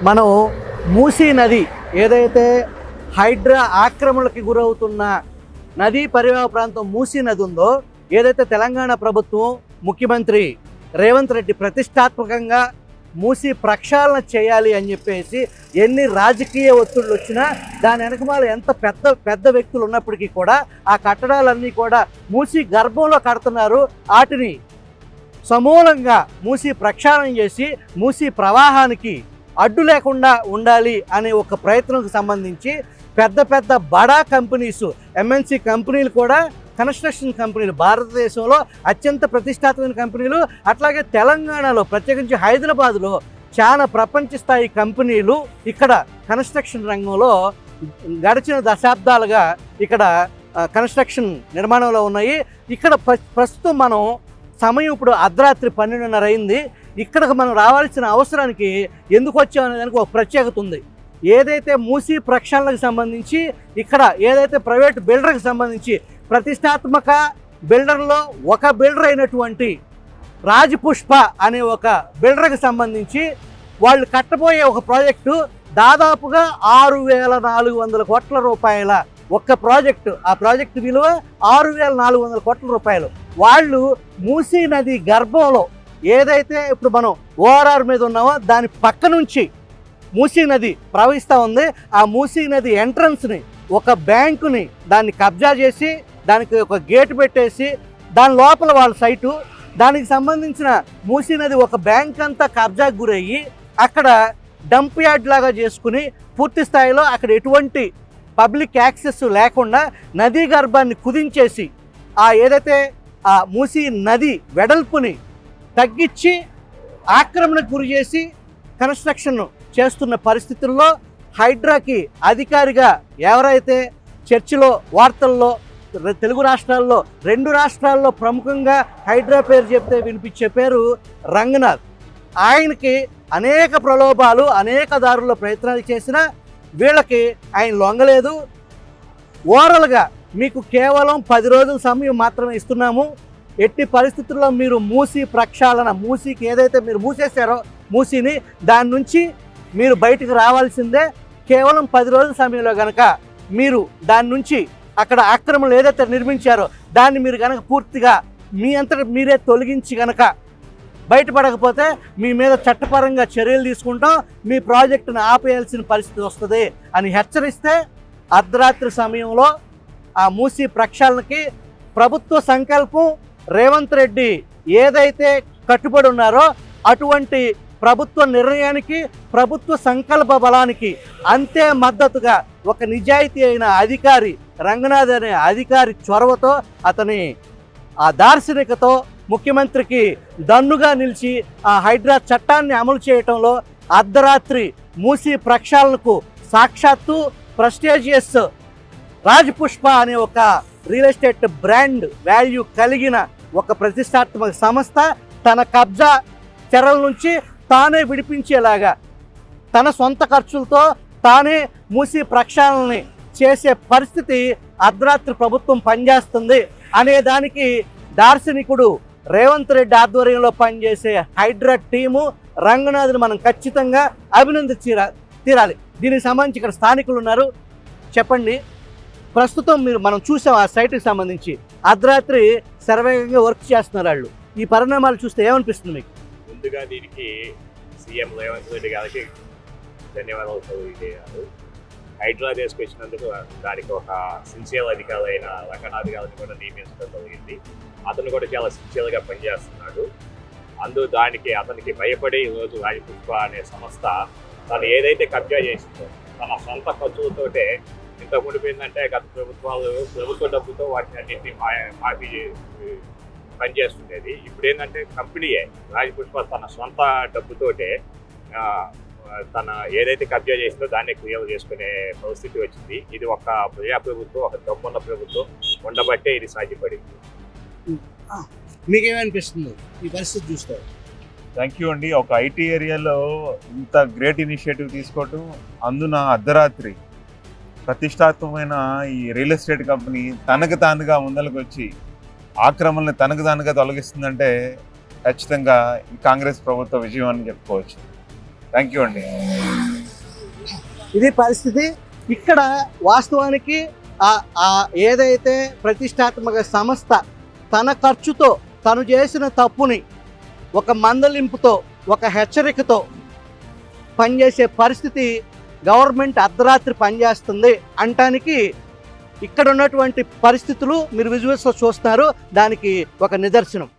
మనం మూసీ నది ఏదైతే హైడ్రా ఆక్రమణకి గురవుతున్న నదీ పరివాహ ప్రాంతం మూసీ నది ఉందో, ఏదైతే తెలంగాణ ప్రభుత్వం ముఖ్యమంత్రి రేవంత్ రెడ్డి ప్రతిష్టాత్మకంగా మూసీ ప్రక్షాళన చేయాలి అని చెప్పేసి ఎన్ని రాజకీయ ఒత్తిళ్ళు వచ్చినా దాని వెనకమాల ఎంత పెద్ద వ్యక్తులు ఉన్నప్పటికీ కూడా ఆ కట్టడాలన్నీ కూడా మూసీ గర్భంలో కడుతున్నారు. వాటిని సమూలంగా మూసీ ప్రక్షాళన చేసి మూసీ ప్రవాహానికి అడ్డు లేకుండా ఉండాలి అనే ఒక ప్రయత్నంకు సంబంధించి పెద్ద బడా కంపెనీస్, ఎంఎన్సి కంపెనీలు కూడా, కన్స్ట్రక్షన్ కంపెనీలు, భారతదేశంలో అత్యంత ప్రతిష్టాత్మక కంపెనీలు, అట్లాగే తెలంగాణలో ప్రత్యేకించి హైదరాబాద్లో చాలా ప్రపంచ స్థాయి కంపెనీలు ఇక్కడ కన్స్ట్రక్షన్ రంగంలో గడిచిన దశాబ్దాలుగా ఇక్కడ కన్స్ట్రక్షన్ నిర్మాణంలో ఉన్నాయి. ఇక్కడ ప్రస్తుతం మనం సమయం ఇప్పుడు అర్ధరాత్రి 12:30 అయింది. ఇక్కడికి మనం రావాల్సిన అవసరానికి ఎందుకు వచ్చామనే దానికి ఒక ప్రత్యేకత ఉంది. ఏదైతే మూసీ ప్రక్షాళనకు సంబంధించి ఇక్కడ ఏదైతే ప్రైవేట్ బిల్డర్కి సంబంధించి ప్రతిష్టాత్మక బిల్డర్లో ఒక బిల్డర్ అయినటువంటి రాజపుష్ప అనే ఒక బిల్డర్కి సంబంధించి వాళ్ళు కట్టబోయే ఒక ప్రాజెక్టు దాదాపుగా 6,400 కోట్ల రూపాయల ఒక్క ప్రాజెక్టు. ఆ ప్రాజెక్టు విలువ 6,400 కోట్ల రూపాయలు. వాళ్ళు మూసీ నది గర్భంలో ఏదైతే ఇప్పుడు మనం ఓఆర్ఆర్ మీద ఉన్నామో దాని పక్క నుంచి మూసీ నది ప్రవహిస్తూ ఉంది. ఆ మూసీ నది ఎంట్రన్స్ని, ఒక బ్యాంకుని దాన్ని కబ్జా చేసి దానికి ఒక గేటు పెట్టేసి దాని లోపల వాళ్ళ సైటు, దానికి సంబంధించిన మూసీ నది ఒక బ్యాంక్ అంతా కబ్జాకు గురయ్యి అక్కడ డంప్ యార్డ్ లాగా చేసుకుని పూర్తి స్థాయిలో అక్కడ ఎటువంటి పబ్లిక్ యాక్సెస్ లేకుండా నదీ గర్భాన్ని కుదించేసి ఏదైతే ఆ మూసీ నది వెడల్పుని తగ్గించి ఆక్రమణకు గురి చేసి కన్స్ట్రక్షన్ చేస్తున్న పరిస్థితుల్లో హైడ్రాకి అధికారిగా ఎవరైతే చర్చలో వార్తల్లో తెలుగు రాష్ట్రాల్లో 2 రాష్ట్రాల్లో ప్రముఖంగా హైడ్రా పేరు చెప్తే వినిపించే పేరు రంగనాథ్. ఆయనకి అనేక ప్రలోభాలు, అనేక దారుల్లో ప్రయత్నాలు చేసినా వీళ్ళకి ఆయన లొంగలేదు. ఓవరాల్గా మీకు కేవలం 10 రోజుల సమయం మాత్రమే ఇస్తున్నాము. ఎట్టి పరిస్థితుల్లో మీరు మూసీ ప్రక్షాళన, మూసీకి ఏదైతే మీరు మూసేశారో మూసీని, దాని నుంచి మీరు బయటకు రావాల్సిందే. కేవలం 10 రోజుల సమయంలో కనుక మీరు దాని నుంచి అక్కడ ఆక్రమణలు ఏదైతే నిర్మించారో దాన్ని మీరు కనుక పూర్తిగా మీ అంతటా మీరే తొలగించి కనుక బయటపడకపోతే మీ మీద చట్టపరంగా చర్యలు తీసుకుంటాం, మీ ప్రాజెక్టును ఆపేయాల్సిన పరిస్థితి వస్తుంది అని హెచ్చరిస్తే అర్ధరాత్రి సమయంలో ఆ మూసీ ప్రక్షాళనకి ప్రభుత్వ సంకల్పం, రేవంత్ రెడ్డి ఏదైతే కట్టుబడి ఉన్నారో అటువంటి ప్రభుత్వ నిర్ణయానికి, ప్రభుత్వ సంకల్ప బలానికి అంతే మద్దతుగా ఒక నిజాయితీ అయిన అధికారి, రంగనాథ్ అనే అధికారి చొరవతో, అతని ఆ దార్శనికతో ముఖ్యమంత్రికి దన్నుగా నిలిచి ఆ హైడ్రా చట్టాన్ని అమలు చేయటంలో అర్ధరాత్రి మూసీ ప్రక్షాళనకు సాక్షాత్తు ప్రెస్టీజియస్ రాజపుష్ప అనే ఒక రియల్ ఎస్టేట్ బ్రాండ్ వాల్యూ కలిగిన ఒక ప్రతిష్టాత్మక సంస్థ తన కబ్జా చెరల నుంచి తానే విడిపించేలాగా తన సొంత ఖర్చులతో తానే మూసీ ప్రక్షాళనని చేసే పరిస్థితి అర్ధరాత్రి ప్రభుత్వం పనిచేస్తుంది అనే దానికి దార్శనికుడు రేవంత్ రెడ్డి ఆధ్వర్యంలో పనిచేసే హైడ్రా టీము రంగనాథ్ని మనం ఖచ్చితంగా తీరాలి. దీనికి సంబంధించి ఇక్కడ స్థానికులు ఉన్నారు. చెప్పండి, ప్రస్తుతం మనం చూసాం ఆ సైట్కి సంబంధించి అర్ధరాత్రి శరవేగంగా వర్క్ చేస్తున్నారు వాళ్ళు. ఈ పరిణామాలు చూస్తే ఏమనిపిస్తుంది మీకు? ముందుగా దీనికి సీఎం రేవంత్ రెడ్డి గారికి ధన్యవాదాలు తెలియజేయాలి. హైడ్రా తీసుకొచ్చినందుకు దానికి ఒక సిన్సియర్ అధికారి అయిన రంగనాథ్ గారిని కూడా నియమించడం జరిగింది. అతను కూడా చాలా సిన్సియర్గా పనిచేస్తున్నాడు. దానికి అతనికి భయపడి ఈరోజు రాజపుష్ప అనే సంస్థ తను ఏదైతే కబ్జా చేసిందో తన సొంత ఖర్చులతోటే, ఇంతకుముందు ఏంటంటే గత ప్రభుత్వాలు ప్రభుత్వ డబ్బుతో వాటిని అన్నింటినీ మాఫీ పనిచేస్తుండేది. ఇప్పుడు ఏంటంటే కంపెనీయే రాజపుష్ప తన సొంత డబ్బుతోటే తన ఏదైతే కబ్జా చేసిందో దాన్ని క్లియర్ చేసుకునే పరిస్థితి వచ్చింది. ఇది ఒక ప్రజాప్రభుత్వం, ఒక దమ్మున్న ప్రభుత్వం ఉండబట్టే ఇది సాధ్యపడింది. మీకేమనిపిస్తుంది ఈ పరిస్థితి చూస్తే? థ్యాంక్ యూ అండి. ఒక ఐటీ ఏరియాలో ఇంత గ్రేట్ ఇనిషియేటివ్ తీసుకోవటం, అందున అర్ధరాత్రి ప్రతిష్టాత్మకమైన ఈ రియల్ ఎస్టేట్ కంపెనీ తనకు తానుగా ముందలకు వచ్చి ఆక్రమణని తనకు తానుగా తొలగిస్తుందంటే ఖచ్చితంగా ఈ కాంగ్రెస్ ప్రభుత్వ విజయం అని చెప్పుకోవచ్చు. థ్యాంక్ యూ అండి. ఇది పరిస్థితి. ఇక్కడ వాస్తవానికి ఏదైతే ప్రతిష్టాత్మక సంస్థ తన ఖర్చుతో తను చేసిన తప్పుని ఒక మందలింపుతో ఒక హెచ్చరికతో పనిచేసే పరిస్థితి గవర్నమెంట్ అర్ధరాత్రి పనిచేస్తుంది అంటానికి ఇక్కడ ఉన్నటువంటి పరిస్థితులు మీరు విజువల్స్లో చూస్తున్నారు, దానికి ఒక నిదర్శనం.